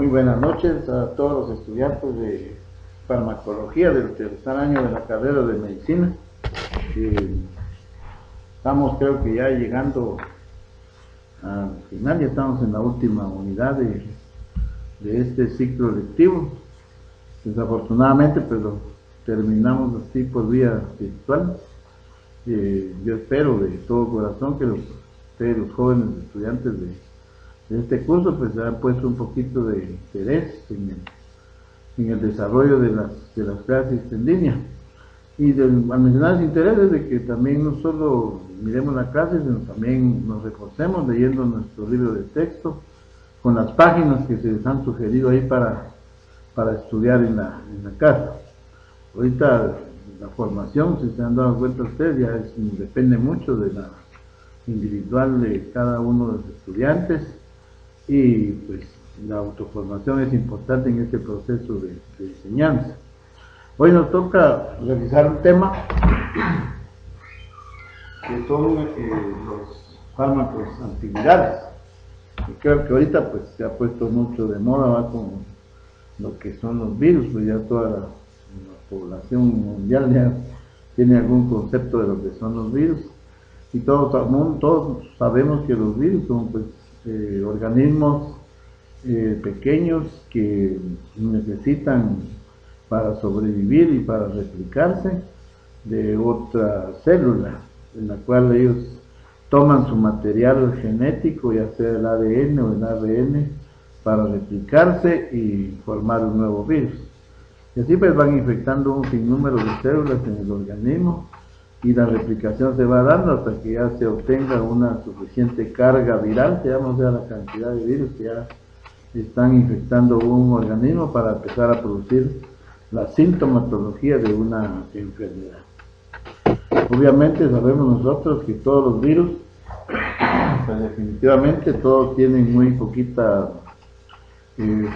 Muy buenas noches a todos los estudiantes de farmacología del tercer año de la carrera de medicina. Estamos, creo que ya llegando al final, ya estamos en la última unidad de este ciclo lectivo. Desafortunadamente, pero terminamos así por vía virtual. Yo espero de todo corazón que ustedes, los jóvenes estudiantes de este curso, pues han puesto un poquito de interés en el desarrollo de las clases en línea. Y al mencionar ese interés es de que también no solo miremos la clase, sino también nos reforcemos leyendo nuestro libro de texto con las páginas que se les han sugerido ahí para estudiar en la casa. Ahorita la formación, si se han dado cuenta ustedes, ya depende mucho de la individual de cada uno de los estudiantes, y pues la autoformación es importante en este proceso de enseñanza. Hoy nos toca realizar un tema que son los fármacos antivirales. Y creo que ahorita pues se ha puesto mucho de moda con lo que son los virus, pues ya toda la población mundial ya tiene algún concepto de lo que son los virus, y todos sabemos que los virus son pues organismos pequeños que necesitan para sobrevivir y para replicarse de otra célula, en la cual ellos toman su material genético, ya sea el ADN o el ARN, para replicarse y formar un nuevo virus. Y así pues van infectando un sinnúmero de células en el organismo, y la replicación se va dando hasta que ya se obtenga una suficiente carga viral, se llama, o sea, la cantidad de virus que ya están infectando un organismo para empezar a producir la sintomatología de una enfermedad. Obviamente sabemos nosotros que todos los virus, pues definitivamente todos tienen muy poquita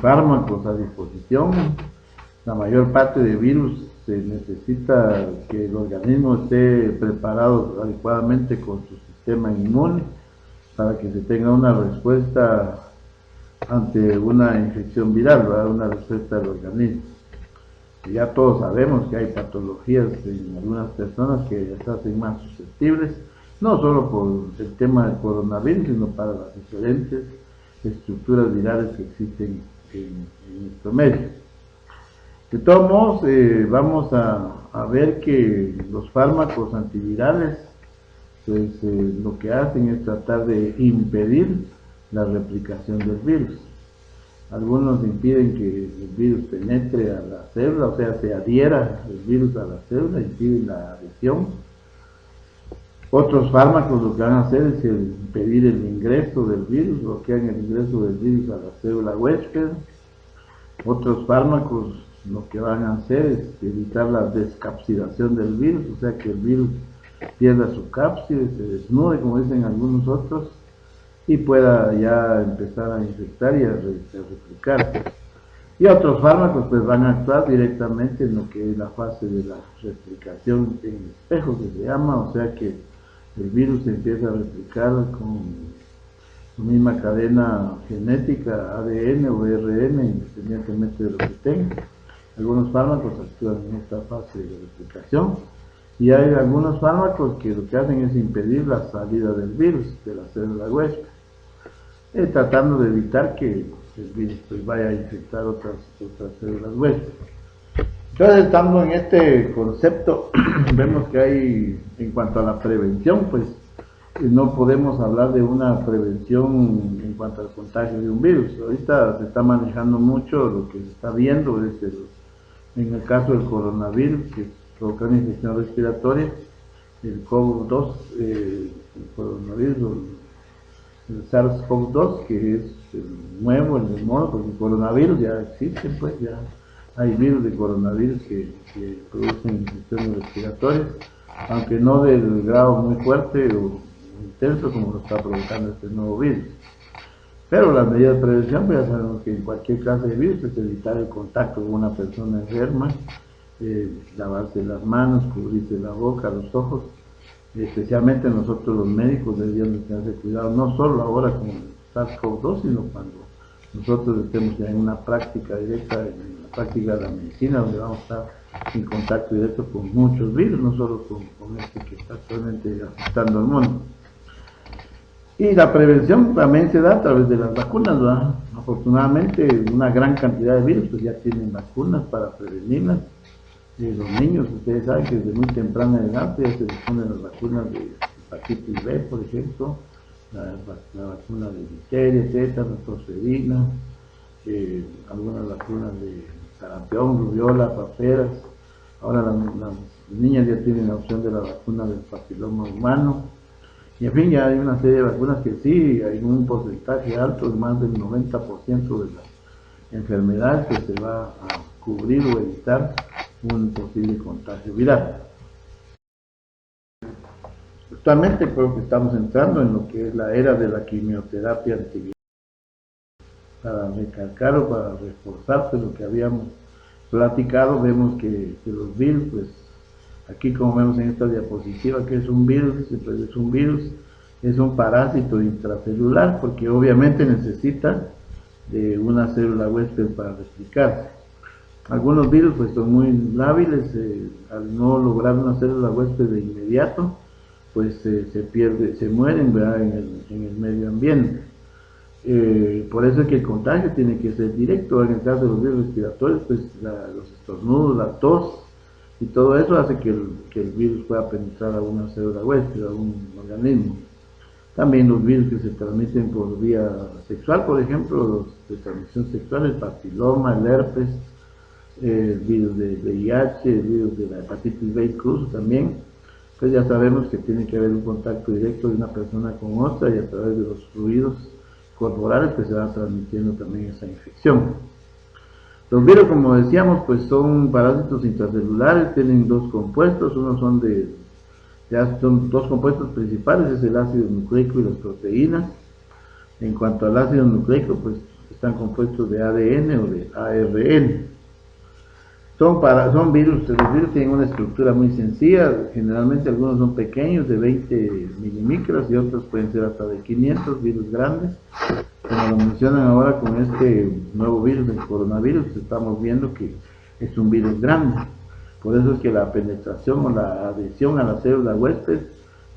fármacos a disposición. La mayor parte de virus se necesita que el organismo esté preparado adecuadamente con su sistema inmune para que se tenga una respuesta ante una infección viral, ¿verdad? Una respuesta del organismo. Y ya todos sabemos que hay patologías en algunas personas que se hacen más susceptibles, no solo por el tema del coronavirus, sino para las diferentes estructuras virales que existen en nuestro medio. De todos modos, vamos a ver que los fármacos antivirales, pues lo que hacen es tratar de impedir la replicación del virus. Algunos impiden que el virus penetre a la célula, o sea, se adhiera el virus a la célula, impiden la adhesión. Otros fármacos lo que van a hacer es impedir el ingreso del virus, bloquean el ingreso del virus a la célula huésped. Otros fármacos lo que van a hacer es evitar la descapsidación del virus, o sea, que el virus pierda su cápside, se desnude, como dicen algunos otros, y pueda ya empezar a infectar y a replicarse. Y otros fármacos pues van a actuar directamente en lo que es la fase de la replicación en espejo, que se llama, o sea que el virus se empieza a replicar con su misma cadena genética, ADN o RN, independientemente de lo que tenga. Algunos fármacos actúan en esta fase de replicación, y hay algunos fármacos que lo que hacen es impedir la salida del virus de la célula huésped, tratando de evitar que el virus pues vaya a infectar otras células huésped. Entonces, estando en este concepto, vemos que hay, en cuanto a la prevención, pues no podemos hablar de una prevención en cuanto al contagio de un virus. Ahorita se está manejando mucho, lo que se está viendo es en el caso del coronavirus, que provoca una infección respiratoria, el COVID-2, el coronavirus, el SARS-CoV-2, que es el nuevo, el del mono, porque el coronavirus ya existe, pues ya hay virus de coronavirus que producen infecciones respiratorias, aunque no del grado muy fuerte o intenso como lo está provocando este nuevo virus. Pero las medidas de prevención, pues ya sabemos que en cualquier clase de virus es evitar el contacto con una persona enferma, lavarse las manos, cubrirse la boca, los ojos. Especialmente nosotros los médicos deberíamos tener cuidado, no solo ahora con el SARS-CoV-2, sino cuando nosotros estemos ya en una práctica directa, en la práctica de la medicina, donde vamos a estar en contacto directo con muchos virus, no solo con este que está actualmente afectando al mundo. Y la prevención también se da a través de las vacunas, ¿verdad? Afortunadamente, una gran cantidad de virus pues ya tienen vacunas para prevenirlas. Los niños, ustedes saben que desde muy temprana edad ya se disponen las vacunas de hepatitis B, por ejemplo, la vacuna de difteria, tétanos, tosferina, algunas vacunas de sarampión, rubiola, paperas. Ahora las niñas ya tienen la opción de la vacuna del papiloma humano. Y en fin, ya hay una serie de vacunas que sí, hay un porcentaje alto, más del 90% de las enfermedades que se va a cubrir o evitar un posible contagio viral. Actualmente creo que estamos entrando en lo que es la era de la quimioterapia antiviral. Para recalcar o para reforzarse lo que habíamos platicado, vemos que los virus, pues aquí como vemos en esta diapositiva, que es un virus, pues es un virus, es un parásito intracelular, porque obviamente necesita de una célula huésped para replicarse. Algunos virus pues son muy lábiles, al no lograr una célula huésped de inmediato, pues se mueren, ¿verdad?, en el medio ambiente. Por eso es que el contagio tiene que ser directo. En el caso de los virus respiratorios, pues los estornudos, la tos y todo eso hace que el virus pueda penetrar a una célula huésped, a un organismo. También los virus que se transmiten por vía sexual, por ejemplo, los de transmisión sexual, el papiloma, el herpes, el virus de VIH, el virus de la hepatitis B incluso también, pues ya sabemos que tiene que haber un contacto directo de una persona con otra y a través de los fluidos corporales que se va transmitiendo también esa infección. Los virus, como decíamos, pues son parásitos intracelulares, tienen dos compuestos, uno son son dos compuestos principales, es el ácido nucleico y las proteínas. En cuanto al ácido nucleico, pues están compuestos de ADN o de ARN. Son virus, los virus tienen una estructura muy sencilla, generalmente algunos son pequeños, de 20 milimicras, y otros pueden ser hasta de 500, virus grandes. Como lo mencionan ahora con este nuevo virus, el coronavirus, estamos viendo que es un virus grande. Por eso es que la penetración o la adhesión a la célula huésped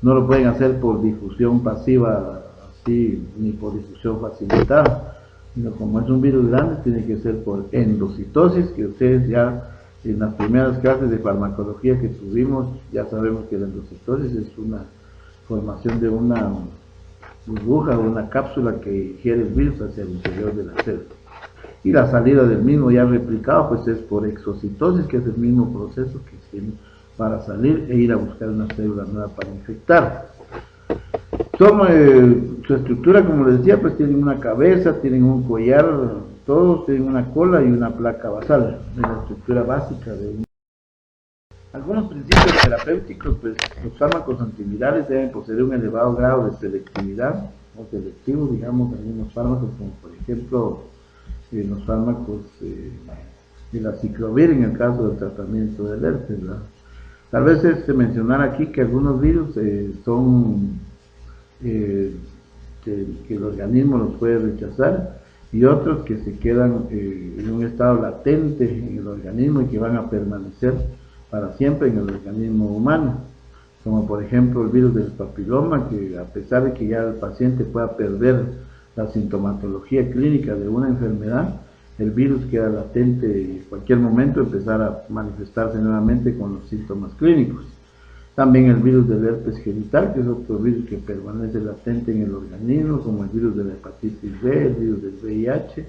no lo pueden hacer por difusión pasiva, así, ni por difusión facilitada, sino como es un virus grande, tiene que ser por endocitosis, que ustedes ya en las primeras clases de farmacología que tuvimos, ya sabemos que la endocitosis es una formación de una burbuja o una cápsula que ingiere el virus hacia el interior de la célula. Y la salida del mismo ya replicado, pues es por exocitosis, que es el mismo proceso que tiene para salir e ir a buscar una célula nueva para infectar. Su estructura, como les decía, pues tienen una cabeza, tienen un collar, todos tienen una cola y una placa basal, de la estructura básica de un... Algunos principios terapéuticos, pues los fármacos antivirales deben poseer un elevado grado de selectividad o selectivo, digamos, algunos fármacos como por ejemplo los fármacos de la ciclovir en el caso del tratamiento del herpes, ¿verdad? Tal vez mencionar aquí que algunos virus son que el organismo los puede rechazar, y otros que se quedan en un estado latente en el organismo y que van a permanecer para siempre en el organismo humano, como por ejemplo el virus del papiloma, que a pesar de que ya el paciente pueda perder la sintomatología clínica de una enfermedad, el virus queda latente y en cualquier momento empezar a manifestarse nuevamente con los síntomas clínicos. También el virus del herpes genital, que es otro virus que permanece latente en el organismo, como el virus de la hepatitis B, el virus del VIH.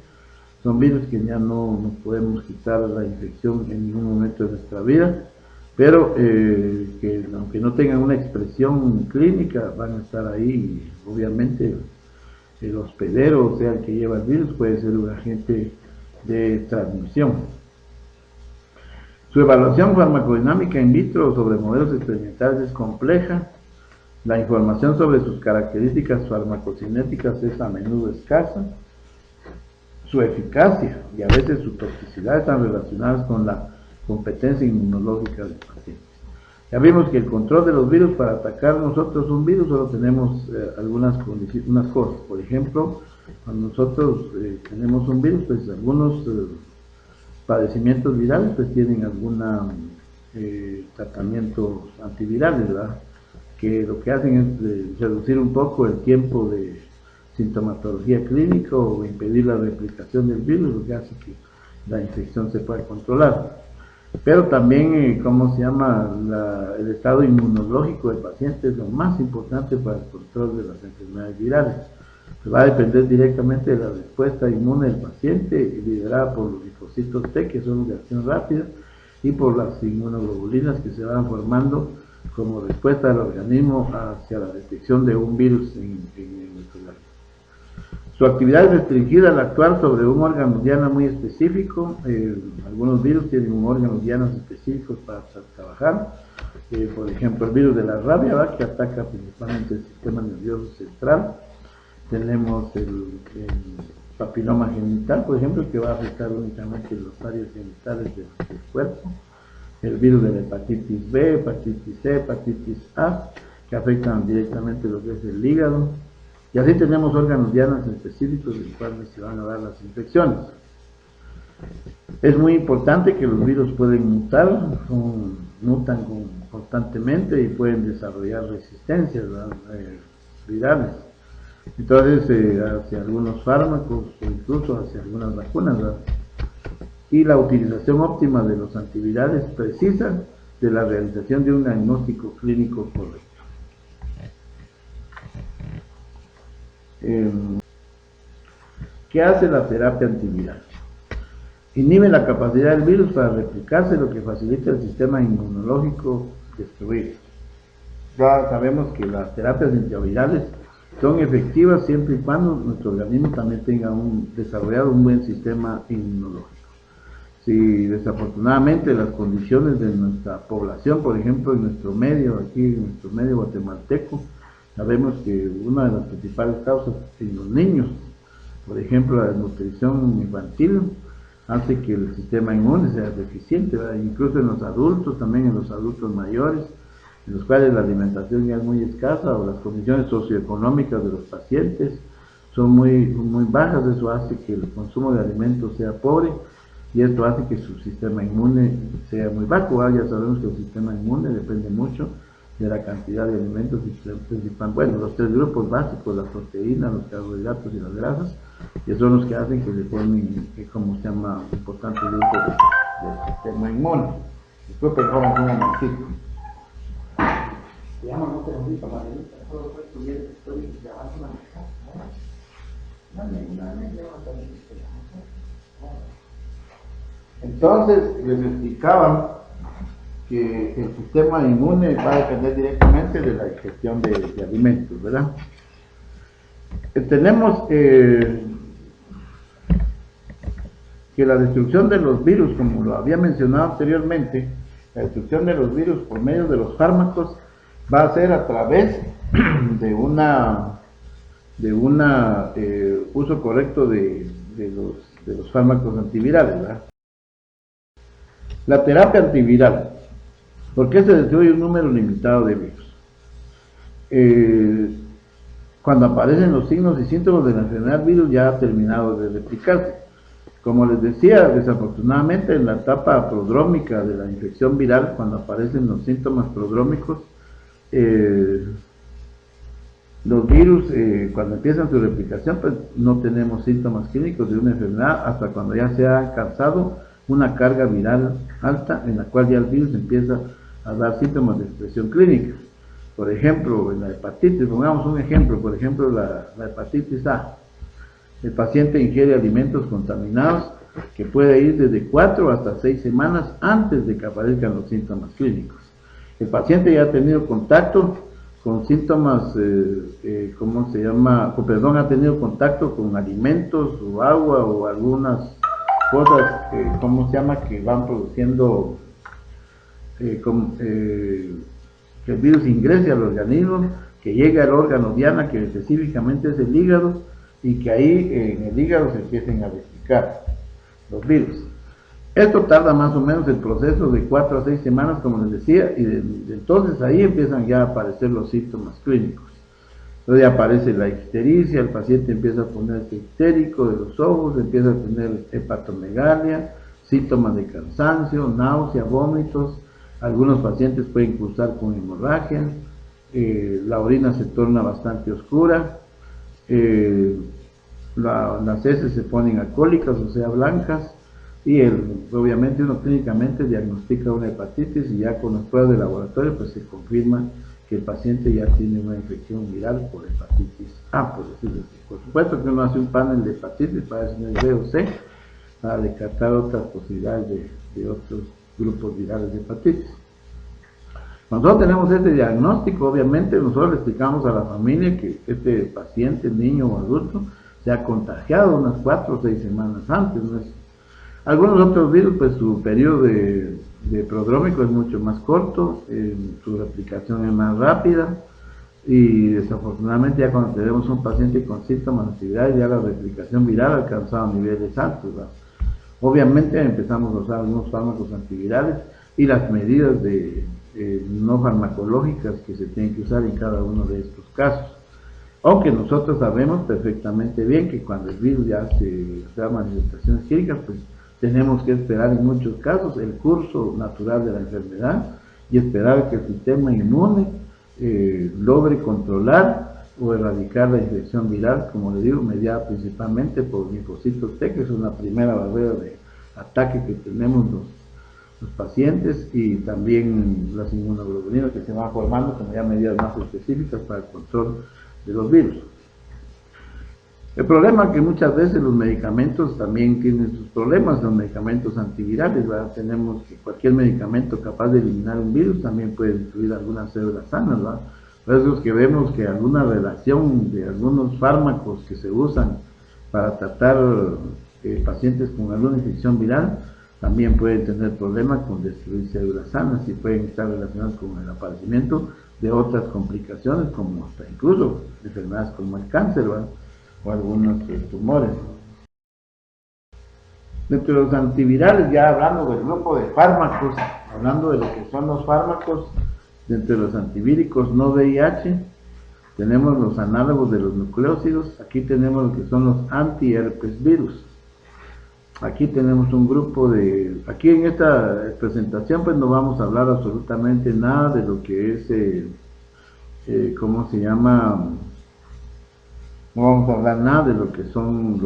Son virus que ya no podemos quitar la infección en ningún momento de nuestra vida, pero que aunque no tengan una expresión clínica, van a estar ahí. Obviamente el hospedero, o sea, el que lleva el virus, puede ser un agente de transmisión. Su evaluación farmacodinámica in vitro sobre modelos experimentales es compleja. La información sobre sus características farmacocinéticas es a menudo escasa. Su eficacia y a veces su toxicidad están relacionadas con la competencia inmunológica del paciente. Ya vimos que el control de los virus, para atacar nosotros un virus, solo tenemos unas cosas. Por ejemplo, Cuando nosotros tenemos un virus, pues algunos padecimientos virales pues tienen algún tratamientos antivirales, ¿verdad? Que lo que hacen es reducir un poco el tiempo de sintomatología clínica o impedir la replicación del virus, lo que hace que la infección se pueda controlar. Pero también, ¿cómo se llama? El estado inmunológico del paciente es lo más importante para el control de las enfermedades virales. Va a depender directamente de la respuesta inmune del paciente, liderada por los linfocitos T, que son de acción rápida, y por las inmunoglobulinas que se van formando como respuesta del organismo hacia la detección de un virus en nuestro organismo. Su actividad es restringida al actuar sobre un órgano diana muy específico. Algunos virus tienen un órgano diana específico para trabajar. Por ejemplo, el virus de la rabia, ¿verdad?, que ataca principalmente el sistema nervioso central. Tenemos el papiloma genital, por ejemplo, que va a afectar únicamente los áreas genitales del cuerpo. El virus de la hepatitis B, hepatitis C, hepatitis A, que afectan directamente lo que es el hígado. Y así tenemos órganos dianas específicos en los cuales se van a dar las infecciones. Es muy importante que los virus pueden mutar, mutan constantemente y pueden desarrollar resistencias virales. Entonces, hacia algunos fármacos o incluso hacia algunas vacunas, ¿verdad? Y la utilización óptima de los antivirales precisa de la realización de un diagnóstico clínico correcto. ¿Qué hace la terapia antiviral? Inhibe la capacidad del virus para replicarse, lo que facilita el sistema inmunológico destruir. Ya sabemos que las terapias antivirales son efectivas siempre y cuando nuestro organismo también tenga desarrollado un buen sistema inmunológico. Si desafortunadamente las condiciones de nuestra población, por ejemplo en nuestro medio, aquí en nuestro medio guatemalteco, sabemos que una de las principales causas en los niños, por ejemplo la desnutrición infantil, hace que el sistema inmune sea deficiente, ¿verdad? Incluso en los adultos, también en los adultos mayores, en los cuales la alimentación ya es muy escasa o las condiciones socioeconómicas de los pacientes son muy bajas. Eso hace que el consumo de alimentos sea pobre y esto hace que su sistema inmune sea muy bajo. Ya sabemos que el sistema inmune depende mucho de la cantidad de alimentos principales. Bueno, los tres grupos básicos, las proteínas, los carbohidratos y las grasas, que son los que hacen que se formen, como se llama, importantes grupos del sistema inmune. Disculpen, joven, un momentito. Ya no te lo digo, Marilita, todo fue tu vida de historia y grabando una mesa. Entonces, les explicaba que el sistema inmune va a depender directamente de la ingestión de alimentos, ¿verdad? Tenemos que la destrucción de los virus, como lo había mencionado anteriormente, la destrucción de los virus por medio de los fármacos va a ser a través de uso correcto de los fármacos antivirales, ¿verdad? La terapia antiviral. ¿Por qué se destruye un número limitado de virus? Cuando aparecen los signos y síntomas de la enfermedad, el virus ya ha terminado de replicarse. Como les decía, desafortunadamente en la etapa prodrómica de la infección viral, cuando aparecen los síntomas prodrómicos, los virus, cuando empiezan su replicación, pues no tenemos síntomas clínicos de una enfermedad hasta cuando ya se ha alcanzado una carga viral alta, en la cual ya el virus empieza a dar síntomas de expresión clínica. Por ejemplo, en la hepatitis, pongamos un ejemplo, por ejemplo la hepatitis A. El paciente ingiere alimentos contaminados que puede ir desde 4 hasta 6 semanas antes de que aparezcan los síntomas clínicos. El paciente ya ha tenido contacto con síntomas, ha tenido contacto con alimentos o agua o algunas cosas, que van produciendo que el virus ingrese al organismo, que llegue al órgano diana, que específicamente es el hígado, y que ahí en el hígado se empiecen a replicar los virus. Esto tarda más o menos el proceso de 4 a 6 semanas, como les decía, y entonces ahí empiezan ya a aparecer los síntomas clínicos. Entonces ya aparece la ictericia, el paciente empieza a ponerse ictérico de los ojos, empieza a tener hepatomegalia, síntomas de cansancio, náusea, vómitos. Algunos pacientes pueden cursar con hemorragia, la orina se torna bastante oscura, eh, las heces se ponen alcohólicas, o sea, blancas, y obviamente uno clínicamente diagnostica una hepatitis y ya con las pruebas de laboratorio pues se confirma que el paciente ya tiene una infección viral por hepatitis A, por decirlo así. Por supuesto que uno hace un panel de hepatitis para ver si no es B o C, para descartar otras posibilidades de otros grupos virales de hepatitis. Nosotros tenemos este diagnóstico, obviamente nosotros le explicamos a la familia que este paciente, niño o adulto, se ha contagiado unas 4 o 6 semanas antes, ¿no? Algunos otros virus, pues su periodo de prodrómico es mucho más corto, su replicación es más rápida y desafortunadamente ya cuando tenemos un paciente con síntomas de actividad ya la replicación viral ha alcanzado niveles altos, ¿verdad? Obviamente empezamos a usar algunos fármacos antivirales y las medidas no farmacológicas que se tienen que usar en cada uno de estos casos. Aunque nosotros sabemos perfectamente bien que cuando el virus ya da manifestaciones clínicas, pues tenemos que esperar en muchos casos el curso natural de la enfermedad y esperar que el sistema inmune logre controlar o erradicar la infección viral, como le digo, mediada principalmente por linfocitos T, que es una primera barrera de ataque que tenemos los pacientes, y también las inmunoglobulinas que se van formando como ya medidas más específicas para el control de los virus. El problema es que muchas veces los medicamentos también tienen sus problemas, los medicamentos antivirales, ¿verdad? Tenemos que cualquier medicamento capaz de eliminar un virus también puede destruir algunas células sanas, ¿verdad? Por eso es que vemos que alguna relación de algunos fármacos que se usan para tratar pacientes con alguna infección viral también pueden tener problemas con destruir células sanas y pueden estar relacionados con el aparecimiento de otras complicaciones, como hasta incluso enfermedades como el cáncer, ¿verdad? O algunos tumores. Dentro de los antivirales, ya hablando del grupo de fármacos, hablando de lo que son los fármacos, dentro de los antivíricos no VIH, tenemos los análogos de los nucleósidos, aquí tenemos lo que son los anti-herpes virus. Aquí tenemos un grupo aquí en esta presentación pues no vamos a hablar absolutamente nada de lo que es, ¿cómo se llama? No vamos a hablar nada de lo que son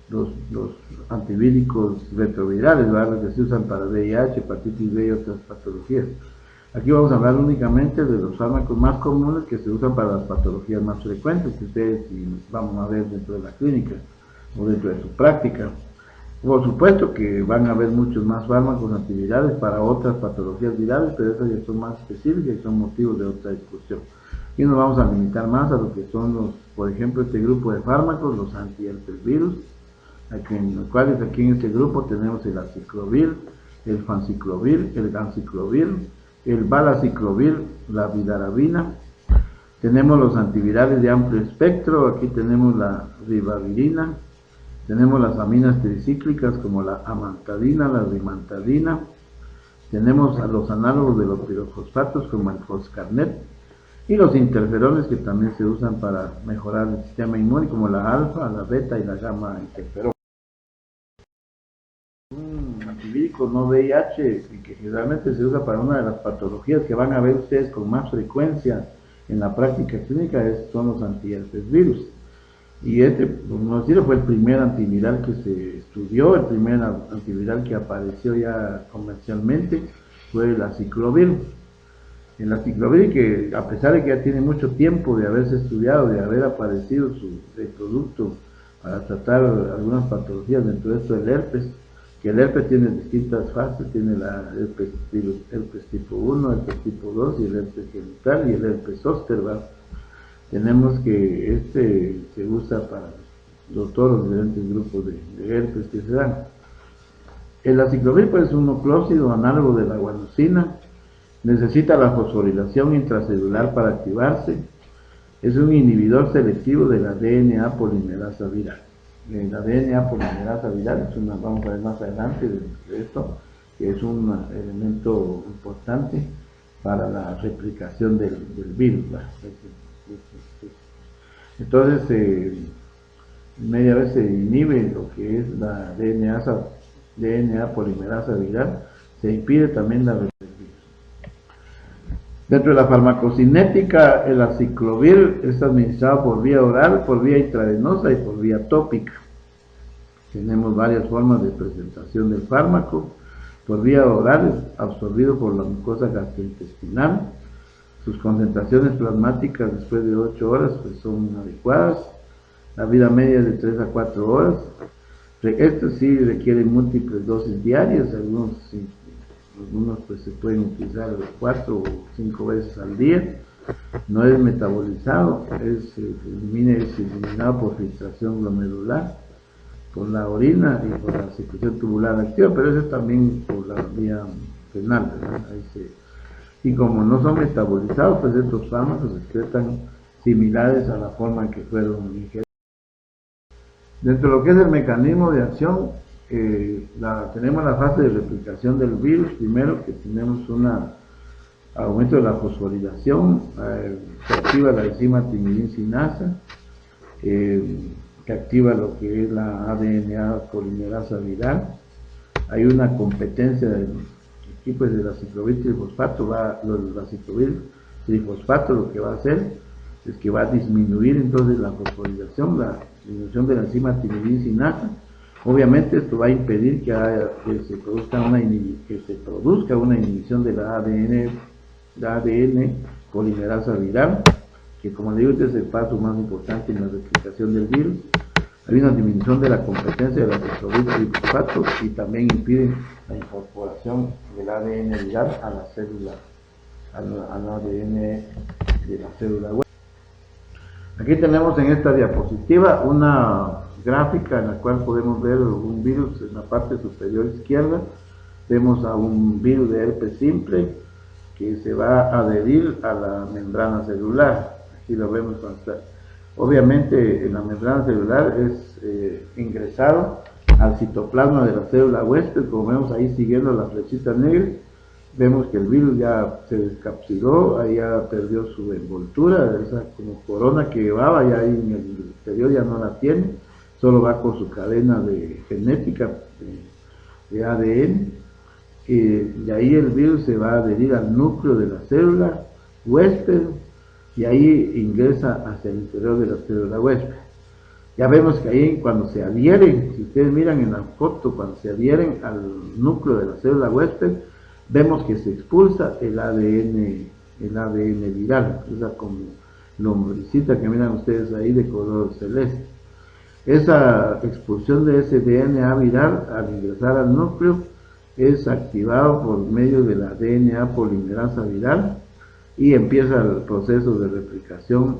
los antivíricos retrovirales, ¿verdad? Que se usan para VIH, hepatitis B y otras patologías. Aquí vamos a hablar únicamente de los fármacos más comunes que se usan para las patologías más frecuentes que ustedes vamos a ver dentro de la clínica o dentro de su práctica. Por supuesto que van a haber muchos más fármacos antivirales para otras patologías virales, pero esas ya son más específicas y son motivos de otra discusión. Y nos vamos a limitar más a lo que son por ejemplo, este grupo de fármacos, los anti-herpes virus, en los cuales aquí en este grupo tenemos el aciclovir, el fanciclovir, el ganciclovir, el valaciclovir, la vidarabina. Tenemos los antivirales de amplio espectro, aquí tenemos la ribavirina, tenemos las aminas tricíclicas como la amantadina, la rimantadina, tenemos a los análogos de los pirofosfatos como el foscarnet, y los interferones que también se usan para mejorar el sistema inmune como la alfa, la beta y la gamma interferón. Un antivírico no VIH que generalmente se usa para una de las patologías que van a ver ustedes con más frecuencia en la práctica clínica son los antiherpes virus. Y como decirlo, fue el primer antiviral que se estudió, el primer antiviral que apareció ya comercialmente fue el aciclovir. El aciclovir, que a pesar de que ya tiene mucho tiempo de haberse estudiado, de haber aparecido el producto para tratar algunas patologías, dentro de esto el herpes, que el herpes tiene distintas fases, tiene la herpes tipo 1, herpes tipo 2 y el herpes genital y el herpes zóster, ¿verdad? Tenemos que se usa para todos los diferentes grupos de herpes que se dan. El aciclovir pues, es un nucleósido análogo de la guanosina, necesita la fosforilación intracelular para activarse, es un inhibidor selectivo de la DNA polimerasa viral. La DNA polimerasa viral vamos a ver más adelante de esto, que es un elemento importante para la replicación del virus. Entonces, media vez se inhibe lo que es la DNA polimerasa viral, se impide también la replicación. Dentro de la farmacocinética, el aciclovir es administrado por vía oral, por vía intravenosa y por vía tópica. Tenemos varias formas de presentación del fármaco. Por vía oral es absorbido por la mucosa gastrointestinal. Sus concentraciones plasmáticas después de 8 horas pues, son adecuadas. La vida media es de 3 a 4 horas. Estos sí requieren múltiples dosis diarias, algunos pues se pueden utilizar 4 o 5 veces al día. No es metabolizado, es eliminado por filtración glomerular, por la orina y por la secreción tubular activa, pero eso es también por la vía renal, y como no son metabolizados, pues estos fármacos se excretan similares a la forma en que fueron ingeridos. Dentro de lo que es el mecanismo de acción, tenemos la fase de replicación del virus. Primero que tenemos un aumento de la fosforilación, se activa la enzima timidicinasa, que activa lo que es la ADN polimerasa viral. Hay una competencia del equipo del aciclovir trifosfato. El aciclovir trifosfato lo que va a hacer es que va a disminuir entonces la fosforilación, la disminución de la enzima timidicinasa. Obviamente esto va a impedir que se produzca una inhibición de la ADN polimerasa viral, que como le digo, este es el paso más importante en la replicación del virus. Hay una disminución de la competencia del aciclovir trifosfato y también impide la incorporación del ADN viral a la célula, al ADN de la célula web. Aquí tenemos en esta diapositiva una gráfica en la cual podemos ver un virus en la parte superior izquierda. Vemos a un virus de herpes simple que se va a adherir a la membrana celular. Aquí lo vemos cuando está. Obviamente en la membrana celular es ingresado al citoplasma de la célula huésped, como vemos ahí siguiendo la flechita negra. Vemos que el virus ya se descapsuló, ahí ya perdió su envoltura, esa como corona que llevaba, ya ahí en el exterior ya no la tiene, solo va con su cadena de genética de ADN, y ahí el virus se va a adherir al núcleo de la célula huésped, y ahí ingresa hacia el interior de la célula huésped. Ya vemos que ahí cuando se adhieren, si ustedes miran en la foto, cuando se adhieren al núcleo de la célula huésped, vemos que se expulsa el ADN viral, esa como lombricita que miran ustedes ahí de color celeste. Esa expulsión de ese DNA viral al ingresar al núcleo es activado por medio de la DNA polimerasa viral y empieza el proceso de replicación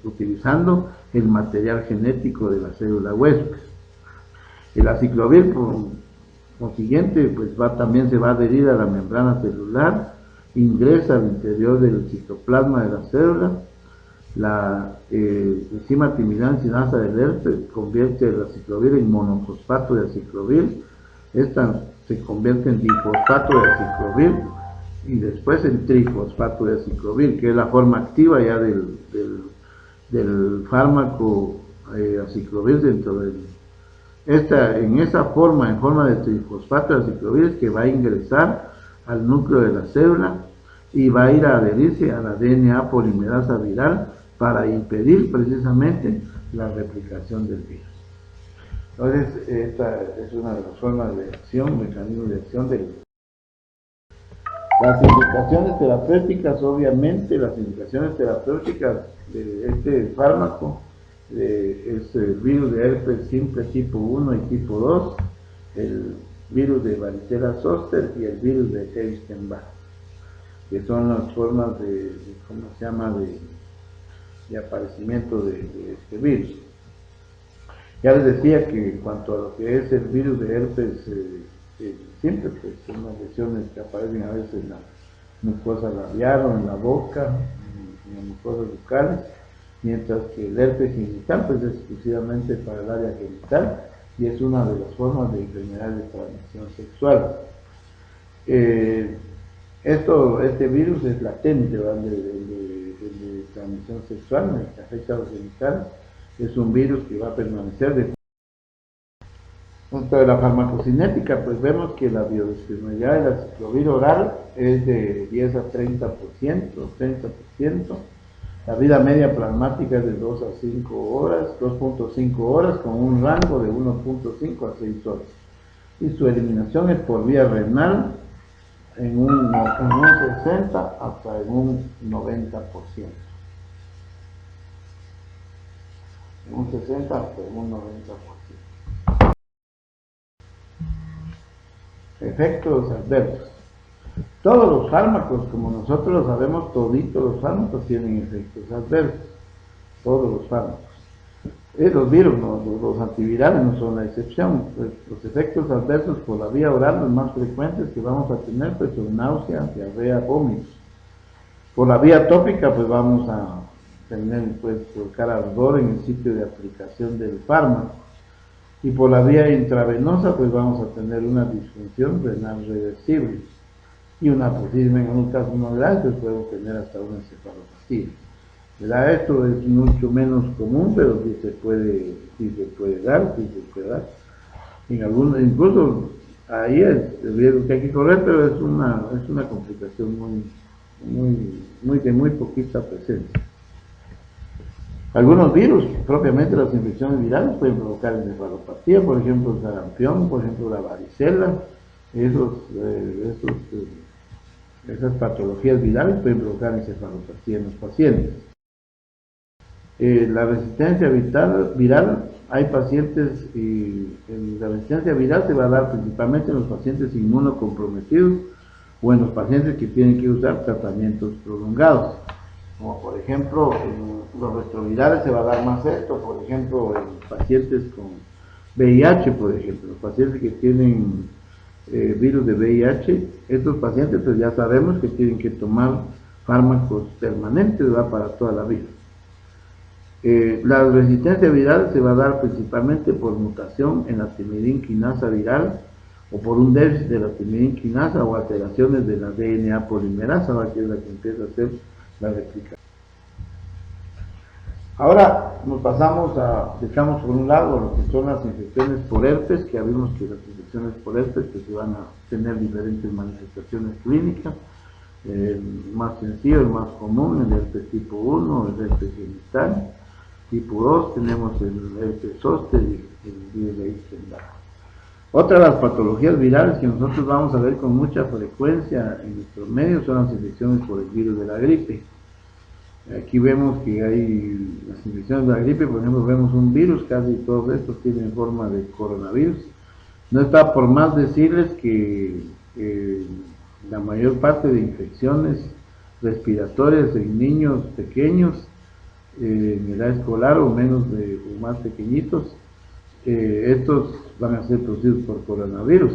utilizando el material genético de la célula huésped. El aciclovir, por consiguiente, pues también se va a adherir a la membrana celular, ingresa al interior del citoplasma de la célula. La enzima timidicinasa del herpes convierte el aciclovir en monofosfato de aciclovir. Esta se convierte en difosfato de aciclovir y después en trifosfato de aciclovir, que es la forma activa ya del fármaco aciclovir dentro del. En esa forma, en forma de trifosfato de aciclovir, es que va a ingresar al núcleo de la célula y va a ir a adherirse a la DNA polimerasa viral para impedir precisamente la replicación del virus. Entonces, esta es una de las formas de acción, mecanismos de acción del virus. Las indicaciones terapéuticas, obviamente, las indicaciones terapéuticas de este fármaco es el virus de herpes simple tipo 1 y tipo 2, el virus de varicela zoster y el virus de Epstein-Barr, que son las formas de aparecimiento de este virus. Ya les decía que en cuanto a lo que es el virus de herpes simple, pues son las lesiones que aparecen a veces en la mucosa labial o en la boca, en las mucosas bucales, mientras que el herpes genital pues es exclusivamente para el área genital y es una de las formas de enfermedad de transmisión sexual. Este virus es latente, ¿vale? el de transmisión sexual, el que afecta a los genitales, es un virus que va a permanecer de. Dentro de la farmacocinética, pues vemos que la biodisponibilidad de la ciclovir oral es de 10 a 30%, 30%. La vida media plasmática es de 2 a 5 horas, 2.5 horas, con un rango de 1.5 a 6 horas. Y su eliminación es por vía renal en un 60 hasta en un 90%. En un 60 hasta en un 90%. Efectos adversos. Todos los fármacos, como nosotros lo sabemos, toditos los fármacos tienen efectos adversos. Todos los fármacos. Los virus, los antivirales no son la excepción. Pues, los efectos adversos por la vía oral, los más frecuentes que vamos a tener, pues son náusea, diarrea, vómitos. Por la vía tópica, pues vamos a tener, pues, provocar ardor en el sitio de aplicación del fármaco. Y por la vía intravenosa, pues vamos a tener una disfunción renal reversible. Y una posible, en un caso más grave, pues podemos tener hasta una encefalopatía. ¿Verdad? Esto es mucho menos común, pero sí se puede dar. En algunos, incluso ahí es el riesgo que hay que correr, pero es una complicación de muy poquita presencia. Algunos virus, propiamente las infecciones virales, pueden provocar encefalopatía, por ejemplo el sarampión, por ejemplo la varicela. Esas patologías virales pueden provocar encefalopatía en los pacientes. La resistencia viral, hay pacientes, la resistencia viral se va a dar principalmente en los pacientes inmunocomprometidos o en los pacientes que tienen que usar tratamientos prolongados. Como por ejemplo, en los retrovirales se va a dar más esto, por ejemplo, en pacientes con VIH, por ejemplo, los pacientes que tienen virus de VIH, estos pacientes pues ya sabemos que tienen que tomar fármacos permanentes, ¿verdad?, para toda la vida. La resistencia viral se va a dar principalmente por mutación en la timidinquinasa viral o por un déficit de la timidinquinasa o alteraciones de la DNA polimerasa, que es la que empieza a hacer la replicación. Ahora nos dejamos por un lado lo que son las infecciones por herpes, que vimos que las infecciones por herpes que se van a tener diferentes manifestaciones clínicas. El más sencillo, el más común, el herpes tipo 1, el herpes genital. Tipo 2 tenemos el herpes zóster y el virus de Epstein-Barr. Otra de las patologías virales que nosotros vamos a ver con mucha frecuencia en nuestro medio son las infecciones por el virus de la gripe. Aquí vemos que hay las infecciones de la gripe, por ejemplo, vemos un virus, casi todos estos tienen forma de coronavirus. No está por más decirles que la mayor parte de infecciones respiratorias en niños pequeños, en edad escolar o más pequeñitos, estos van a ser producidos por coronavirus,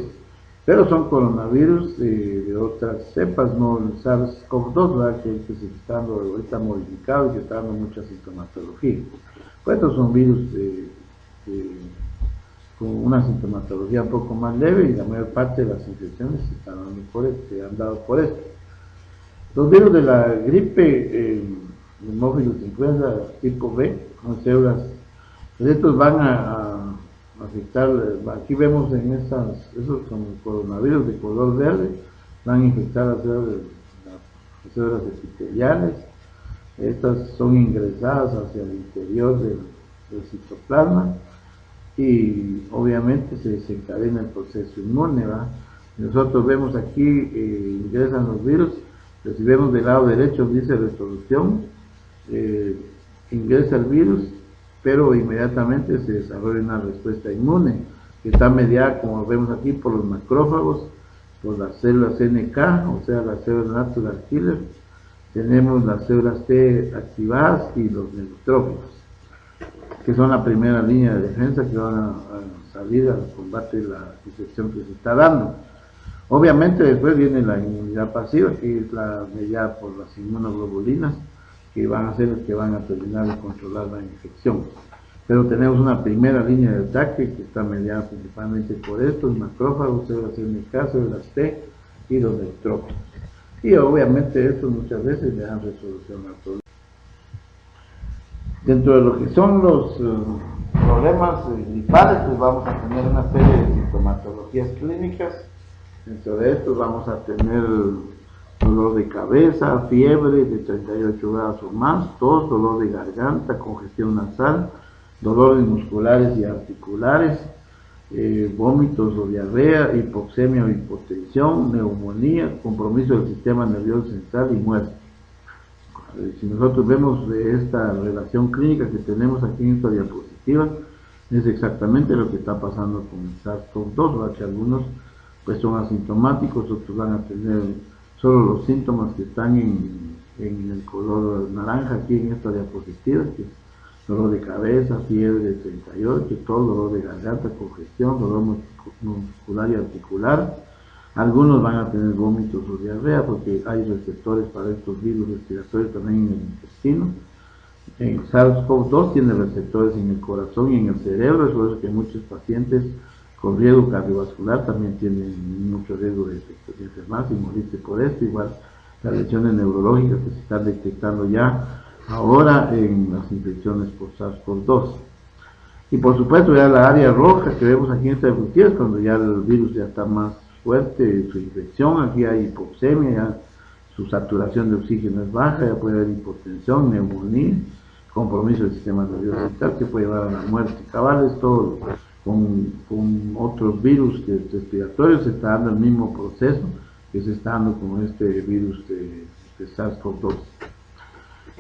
pero son coronavirus de otras cepas, no el SARS-CoV-2, ¿verdad?, que se está dando ahorita modificado y que está dando mucha sintomatología. Pues estos son virus con una sintomatología un poco más leve y la mayor parte de las infecciones se han dado por esto. Los virus de la gripe, Haemophilus influenza tipo B, con células, pues estos van a afectar, aquí vemos en esos con coronavirus de color verde, van a infectar las células epiteliales. Estas son ingresadas hacia el interior del citoplasma y obviamente se desencadena el proceso inmune, ¿verdad? Nosotros vemos aquí, ingresan los virus, pero si vemos del lado derecho dice resolución, ingresa el virus, pero inmediatamente se desarrolla una respuesta inmune, que está mediada, como vemos aquí, por los macrófagos, por las células NK, o sea, las células natural killer. Tenemos las células T activadas y los neutrófilos, que son la primera línea de defensa que van a salir al combate de la infección que se está dando. Obviamente después viene la inmunidad pasiva, que es la mediada por las inmunoglobulinas, que van a ser las que van a terminar de controlar la infección. Pero tenemos una primera línea de ataque que está mediada principalmente por estos macrófagos, células NK, células T y los neutrófilos. Y obviamente estos muchas veces le dan resolución al problema. Dentro de lo que son los problemas gripales, pues vamos a tener una serie de sintomatologías clínicas. Dentro de estos vamos a tener dolor de cabeza, fiebre de 38 grados o más, tos, dolor de garganta, congestión nasal, dolores musculares y articulares, vómitos o diarrea, hipoxemia o hipotensión, neumonía, compromiso del sistema nervioso central y muerte. Si nosotros vemos esta relación clínica que tenemos aquí en esta diapositiva, es exactamente lo que está pasando con el SARS-CoV-2, que algunos pues son asintomáticos, otros van a tener solo los síntomas que están en el color naranja aquí en esta diapositiva, que es dolor de cabeza, fiebre de 38, todo dolor de garganta, congestión, dolor muscular y articular. Algunos van a tener vómitos o diarrea porque hay receptores para estos virus respiratorios también en el intestino. El SARS-CoV-2 tiene receptores en el corazón y en el cerebro, es por eso que muchos pacientes con riesgo cardiovascular también tienen mucho riesgo de enfermarse y morirse por esto. Igual las lesiones neurológicas que se están detectando ya ahora en las infecciones por SARS-CoV-2. Y por supuesto ya la área roja que vemos aquí en esta diapositiva es cuando ya el virus ya está más fuerte, su infección, aquí hay hipoxemia, ya su saturación de oxígeno es baja, ya puede haber hipotensión, neumonía, compromiso del sistema nervioso central que puede llevar a la muerte. Cabal, esto con otros virus respiratorios se está dando el mismo proceso que se está dando con este virus de SARS-CoV-2.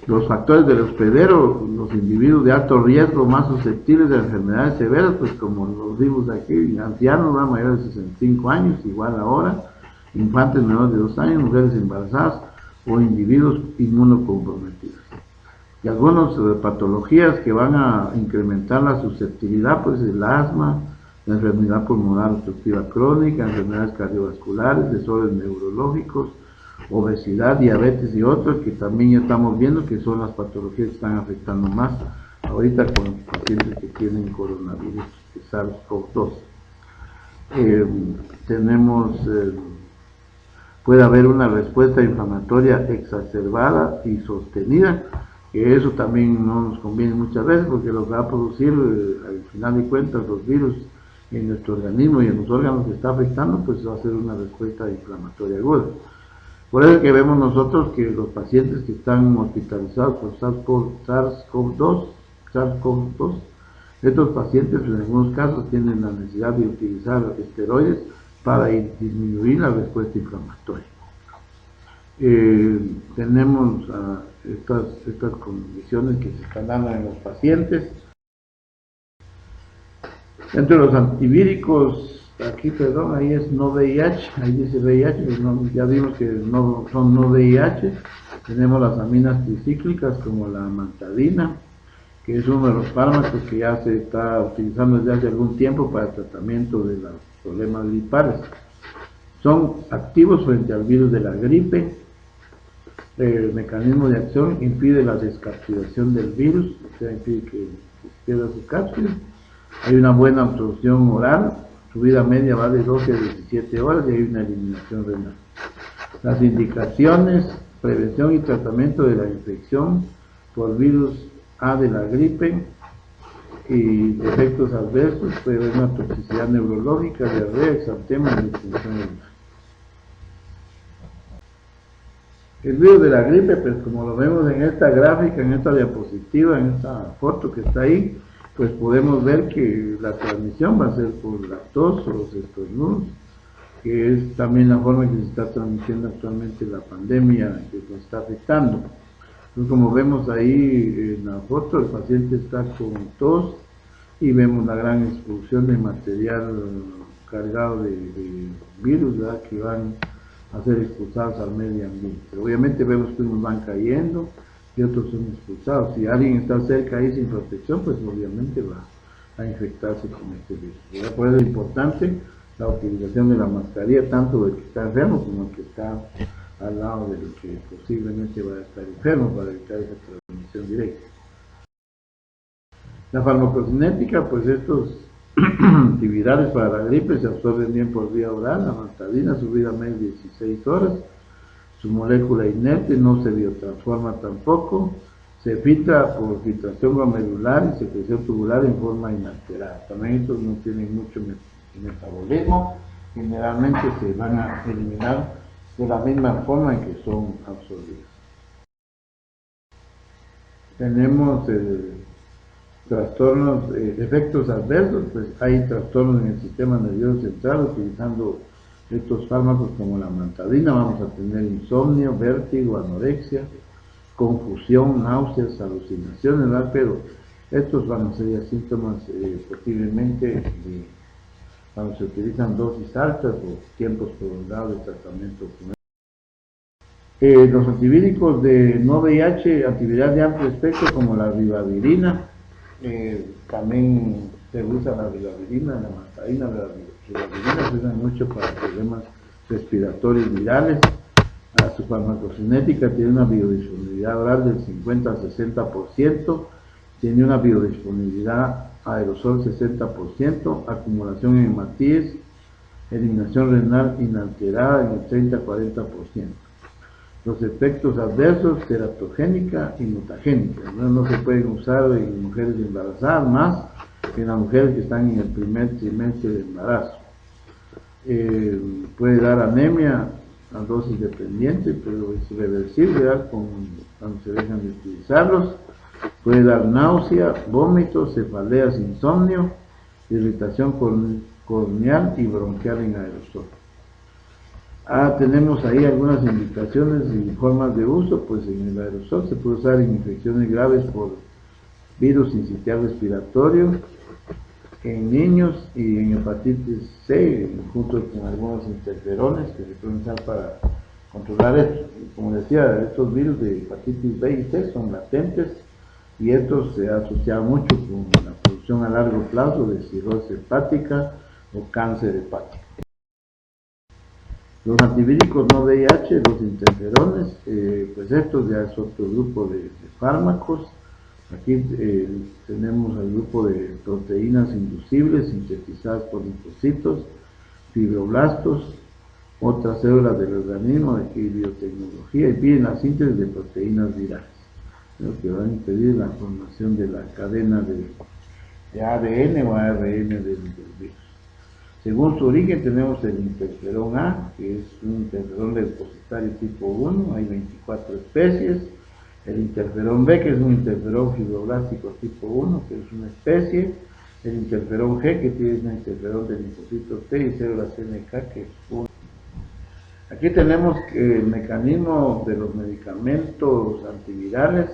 Los factores del hospedero, los individuos de alto riesgo más susceptibles de enfermedades severas, pues como los vimos aquí, ancianos mayores de 65 años, igual ahora, infantes menores de 2 años, mujeres embarazadas o individuos inmunocomprometidos. Y algunas patologías que van a incrementar la susceptibilidad, pues el asma, la enfermedad pulmonar obstructiva crónica, enfermedades cardiovasculares, desórdenes neurológicos, obesidad, diabetes y otros que también ya estamos viendo que son las patologías que están afectando más ahorita con los pacientes que tienen coronavirus SARS-CoV-2. Puede haber una respuesta inflamatoria exacerbada y sostenida, que eso también no nos conviene muchas veces porque lo que va a producir al final de cuentas los virus en nuestro organismo y en los órganos que está afectando, pues va a ser una respuesta inflamatoria aguda. Por eso que vemos nosotros que los pacientes que están hospitalizados por SARS-CoV-2, estos pacientes en algunos casos tienen la necesidad de utilizar esteroides para disminuir la respuesta inflamatoria. Tenemos estas condiciones que se están dando en los pacientes. Dentro de los antivíricos, ahí es no VIH, ahí dice VIH, ya vimos que no son no VIH. Tenemos las aminas tricíclicas como la amantadina, que es uno de los fármacos que ya se está utilizando desde hace algún tiempo para el tratamiento de los problemas gripales. Son activos frente al virus de la gripe. El mecanismo de acción impide la descapsulación del virus, o sea, impide que pierda su cápsula. Hay una buena absorción oral, su vida media va de 12 a 17 horas y hay una eliminación renal. Las indicaciones, prevención y tratamiento de la infección por virus A de la gripe y efectos adversos, puede haber una toxicidad neurológica, diarrea, exantema y disfunción renal. El virus de la gripe, pues como lo vemos en esta gráfica, en esta diapositiva, en esta foto que está ahí, pues podemos ver que la transmisión va a ser por la tos o los estornudos, que es también la forma en que se está transmitiendo actualmente la pandemia que nos está afectando. Entonces, como vemos ahí en la foto, el paciente está con tos y vemos la gran expulsión de material cargado de virus, ¿verdad?, que van a ser expulsados al medio ambiente. Obviamente vemos que unos van cayendo y otros son expulsados. Si alguien está cerca ahí sin protección, pues obviamente va a infectarse con este virus. Por eso es importante la utilización de la mascarilla, tanto del que está enfermo como el que está al lado del que posiblemente va a estar enfermo, para evitar esa transmisión directa. La farmacocinética, pues estos antivirales para la gripe se absorben bien por vía oral. La amantadina, su vida media 16 horas, su molécula inerte no se biotransforma tampoco, Se filtra por filtración glomerular y secreción tubular en forma inalterada. También estos no tienen mucho metabolismo, generalmente se van a eliminar de la misma forma en que son absorbidos. Tenemos trastornos, efectos adversos, pues hay trastornos en el sistema nervioso central utilizando estos fármacos como la amantadina. Vamos a tener insomnio, vértigo, anorexia, confusión, náuseas, alucinaciones, ¿verdad? Pero estos van a ser ya síntomas posiblemente cuando se utilizan dosis altas o tiempos prolongados de tratamiento. Los antivíricos de no VIH, actividad de amplio espectro como la ribavirina, también se usa la ribavirina, la amantadina, la ribavirina se usa mucho para problemas respiratorios virales. Su farmacocinética tiene una biodisponibilidad oral del 50 al 60%, tiene una biodisponibilidad aerosol 60%, acumulación en hematíes, eliminación renal inalterada en el 30 a 40%. Los efectos adversos, teratogénica y mutagénica, no se pueden usar en mujeres embarazadas más que en las mujeres que están en el primer trimestre de embarazo. Puede dar anemia a dosis dependiente, pero es reversible cuando se dejan de utilizarlos. Puede dar náusea, vómitos, cefaleas, insomnio, irritación corneal y bronquial en aerosol. Tenemos ahí algunas indicaciones y formas de uso. Pues en el aerosol se puede usar en infecciones graves por virus sincitial respiratorio, en niños y en hepatitis C, junto con algunos interferones que se pueden usar para controlar esto. Como decía, estos virus de hepatitis B y C son latentes y estos se asocian mucho con la producción a largo plazo de cirrosis hepática o cáncer hepático. Los antivíricos no VIH, los interferones, pues estos ya es otro grupo de fármacos. Aquí tenemos el grupo de proteínas inducibles sintetizadas por linfocitos, fibroblastos, otras células del organismo y biotecnología, y piden la síntesis de proteínas virales, lo que va a impedir la formación de la cadena de ADN o ARN del virus. Según su origen tenemos el interferón A, que es un interferón depositario tipo 1, hay 24 especies. El interferón B, que es un interferón fibroblástico tipo 1, que es una especie. El interferón G, que tiene un interferón de linfocitos T y células NK, que es uno. Aquí tenemos el mecanismo de los medicamentos antivirales.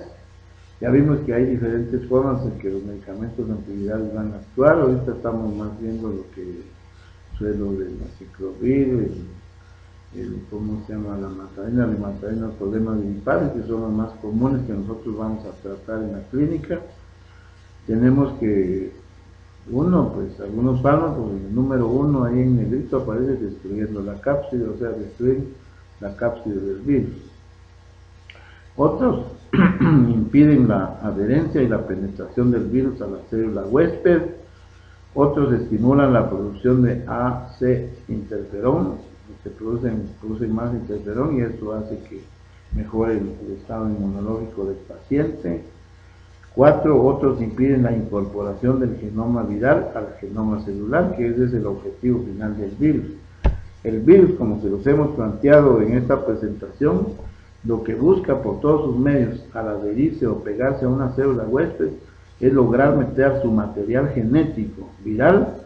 Ya vimos que hay diferentes formas en que los medicamentos antivirales van a actuar. Ahorita estamos más viendo lo que suelo de la ciclovir, ¿cómo se llama? La amantadina, los problemas gripales, que son los más comunes que nosotros vamos a tratar en la clínica. Tenemos que, pues algunos fármacos, el número 1 ahí en negrito aparece destruyendo la cápside, o sea, destruyen la cápside del virus. Otros impiden la adherencia y la penetración del virus a la célula huésped. Otros estimulan la producción de AC interferón, se producen más interferón y esto hace que mejore el estado inmunológico del paciente. 4. Otros impiden la incorporación del genoma viral al genoma celular, que ese es el objetivo final del virus. El virus, como se los hemos planteado en esta presentación, lo que busca por todos sus medios al adherirse o pegarse a una célula huésped es lograr meter su material genético viral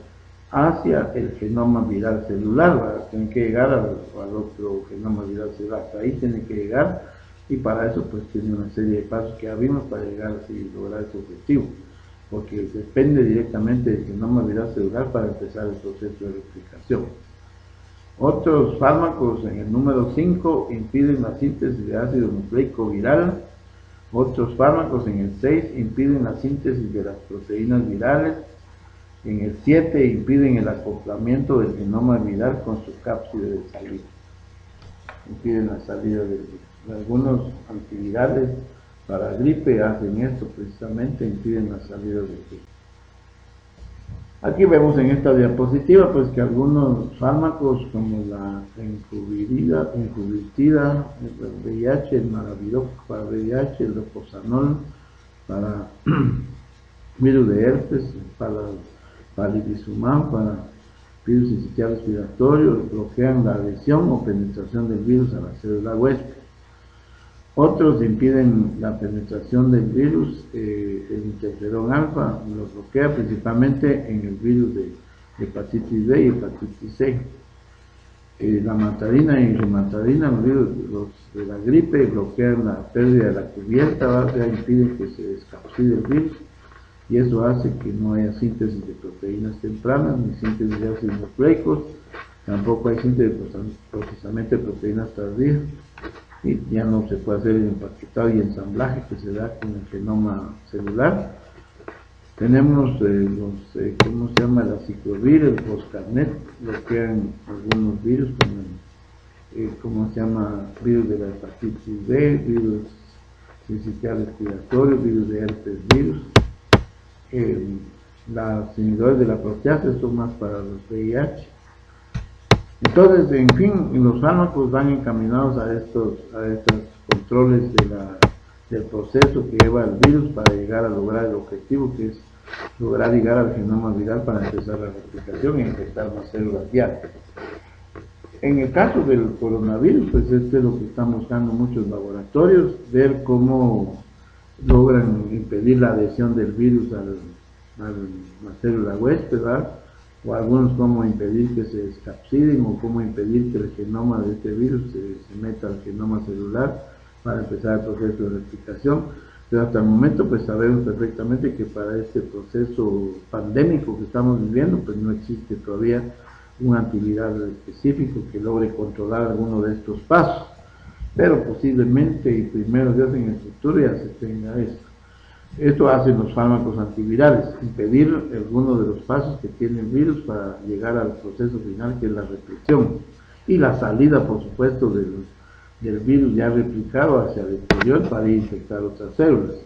hacia el genoma viral celular. Tiene que llegar al otro genoma viral celular, hasta ahí tiene que llegar, y para eso pues tiene una serie de pasos que ya vimos para llegar así y lograr ese objetivo, porque depende directamente del genoma viral celular para empezar el proceso de replicación. Otros fármacos en el número 5 impiden la síntesis de ácido nucleico viral. Otros fármacos en el 6 impiden la síntesis de las proteínas virales. En el 7 impiden el acoplamiento del genoma viral con su cápside de salida. Impiden la salida del virus. Algunos antivirales para gripe hacen esto precisamente, impiden la salida del virus. Aquí vemos en esta diapositiva pues que algunos fármacos como la encubritida, el VIH, el Maraviroc para VIH, el Reposanol para virus de herpes, para palivizumab, para virus sincitial respiratorio, bloquean la adhesión o penetración del virus a la célula huésped. Otros impiden la penetración del virus, el interferón alfa lo bloquea principalmente en el virus de hepatitis B y hepatitis C. La mantarina y rimantarina, los virus de la gripe, bloquean la pérdida de la cubierta, o sea, impiden que se descapside el virus, y eso hace que no haya síntesis de proteínas tempranas ni síntesis de ácidos nucleicos, tampoco hay síntesis de procesamiento de proteínas tardías, y ya no se puede hacer el empaquetado y ensamblaje que se da con el genoma celular. Tenemos ¿cómo se llama? La ciclovir, el Foscarnet, bloquean algunos virus como ¿cómo se llama? Virus de la hepatitis B, virus sincitial respiratorio, virus de herpes virus. Las inhibidores de la proteasa son más para los VIH. Entonces, en fin, los fármacos van encaminados a estos controles del proceso que lleva el virus para llegar a lograr el objetivo, que es lograr llegar al genoma viral para empezar la replicación e infectar más células diarias. En el caso del coronavirus, pues este es lo que están buscando muchos laboratorios, ver cómo logran impedir la adhesión del virus a la célula huésped, ¿verdad? O algunos cómo impedir que se descapsiden o cómo impedir que el genoma de este virus se meta al genoma celular para empezar el proceso de replicación. Pero hasta el momento pues sabemos perfectamente que para este proceso pandémico que estamos viviendo pues no existe todavía un antiviral específico que logre controlar alguno de estos pasos, pero posiblemente y primero Dios en el futuro ya se tenga esto. Esto hacen los fármacos antivirales, impedir alguno de los pasos que tiene el virus para llegar al proceso final, que es la replicación y la salida, por supuesto, del virus ya replicado hacia el exterior para infectar otras células.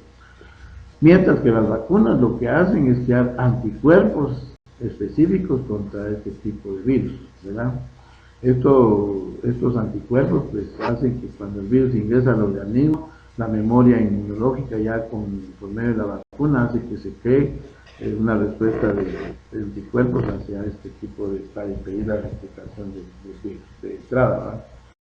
Mientras que las vacunas lo que hacen es crear anticuerpos específicos contra este tipo de virus, ¿verdad? Estos anticuerpos pues hacen que cuando el virus ingresa al organismo, la memoria inmunológica ya por medio de la vacuna hace que se cree una respuesta de anticuerpos hacia este tipo para impedir la replicación del virus de entrada, ¿verdad?